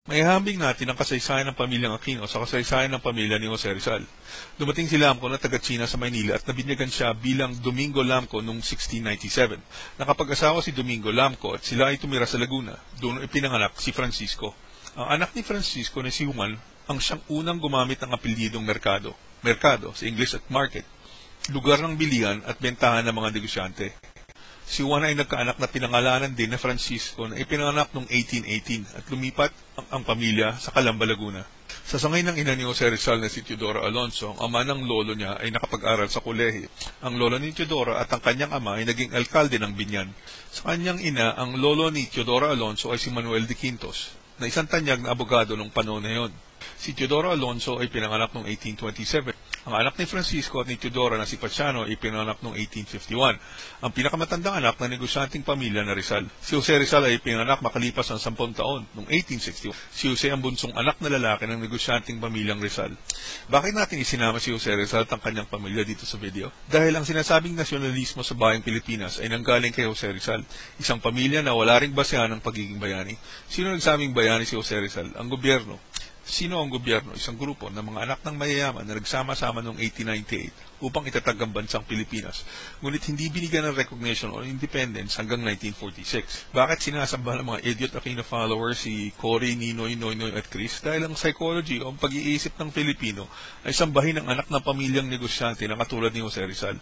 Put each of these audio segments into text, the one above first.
Maihahambing natin ang kasaysayan ng pamilyang Aquino sa kasaysayan ng pamilya ni Jose Rizal. Dumating si Lamco na taga-China sa Maynila at nabinyagan siya bilang Domingo Lamco noong 1697. Nakapag-asawa si Domingo Lamco at sila ay tumira sa Laguna. Doon ipinanganak si Francisco. Ang anak ni Francisco na si Juan ang siyang unang gumamit ng apelyidong Mercado. Mercado sa English at market, lugar ng bilihan at bentahan ng mga negosyante. Si Juan ay nagkaanak na pinangalanan din na Francisco na ipinanganak noong 1818 at lumipat ang pamilya sa Calamba, Laguna. Sa sangay ng ina ni Jose Rizal na si Teodoro Alonso, ang ama ng lolo niya ay nakapag-aral sa kolehiyo. Ang lolo ni Teodoro at ang kanyang ama ay naging alkalde ng Binyan. Sa kanyang ina, ang lolo ni Teodoro Alonso ay si Manuel de Quintos, na isang tanyag na abogado noong panahon na yun. Si Teodoro Alonso ay pinanganak noong 1827. Ang anak ni Francisco at ni Teodoro na si Paciano ay pinanganak noong 1851. Ang pinakamatandang anak ng negosyanteng pamilya na Rizal. Si Jose Rizal ay pinanganak makalipas ng 10 taon noong 1861. Si Jose ang bunsong anak na lalaki ng negosyanteng pamilyang Rizal. Bakit natin isinama si Jose Rizal at ang kanyang pamilya dito sa video? Dahil ang sinasabing nasyonalismo sa bayang Pilipinas ay nanggaling kay Jose Rizal, isang pamilya na wala ring basehan ng pagiging bayani. Sino nagsabing bayani si Jose Rizal? Ang gobyerno. Sino ang gobyerno? Isang grupo ng mga anak ng mayayaman na nagsama-sama noong 1898 upang itatag ang bansang Pilipinas. Ngunit hindi binigyan ng recognition o independence hanggang 1946. Bakit sinasamba ng mga idiot Aquino followers si Cory, Ninoy, Noynoy at Chris? Dahil ang psychology o ang pag-iisip ng Pilipino ay sambahin ng anak ng pamilyang negosyante na katulad ni Jose Rizal.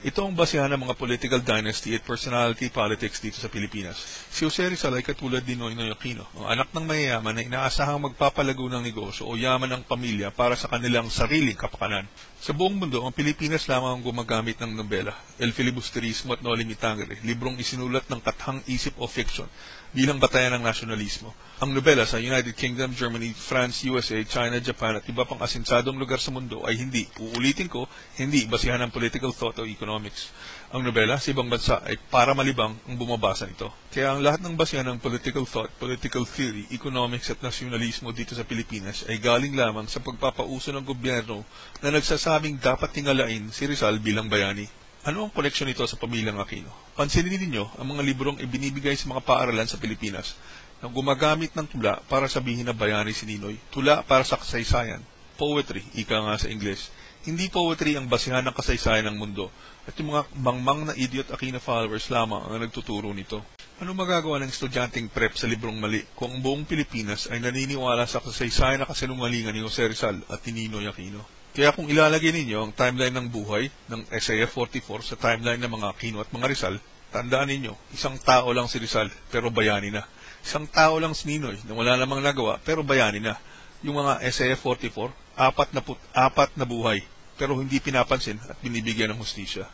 Ito ang basehan ng mga political dynasty at personality politics dito sa Pilipinas. Si Jose Rizal ay katulad ni Noynoy Aquino, ang anak ng mayayaman na inaasahang magpapalago ng negosyo o yaman ng pamilya para sa kanilang sariling kapakanan. Sa buong mundo, ang Pilipinas lamang ang gumagamit ng nobela, El Filibusterismo at Noli Me Tangere, librong isinulat ng kathang isip o fiction bilang batayan ng nasyonalismo. Ang nobela sa United Kingdom, Germany, France, USA, China, Japan at iba pang asensadong lugar sa mundo ay hindi, uulitin ko, hindi basehan ng political thought o economics. Ang nobela sa ibang bansa ay para malibang ang bumabasa nito. Kaya ang lahat ng basehan ng political thought, political theory, economics at nasyonalismo dito sa Pilipinas ay galing lamang sa pagpapauso ng gobyerno na nagsasabing dapat tingalain si Rizal bilang bayani. Ano ang koneksyon nito sa pamilyang Aquino? Pansinin ninyo ang mga librong ibinibigay sa mga paaralan sa Pilipinas na gumagamit ng tula para sabihin na bayani si Ninoy. Tula para sa kasaysayan. Poetry, ika nga sa English. Hindi poetry ang basehan ng kasaysayan ng mundo. At yung mga mangmang na idiot Aquino followers lamang ang nagtuturo nito. Ano magagawa ng estudyanteng prep sa librong mali kung ang buong Pilipinas ay naniniwala sa kasaysayan na kasinungalingan ni Jose Rizal at ni Ninoy Aquino? Kaya kung ilalagay ninyo ang timeline ng buhay ng SAF 44 sa timeline ng mga Aquino at mga Rizal, tandaan ninyo, isang tao lang si Rizal pero bayani na. Isang tao lang si Ninoy na wala namang nagawa pero bayani na. Yung mga SAF 44, 44 na buhay pero hindi pinapansin at binibigyan ng hustisya.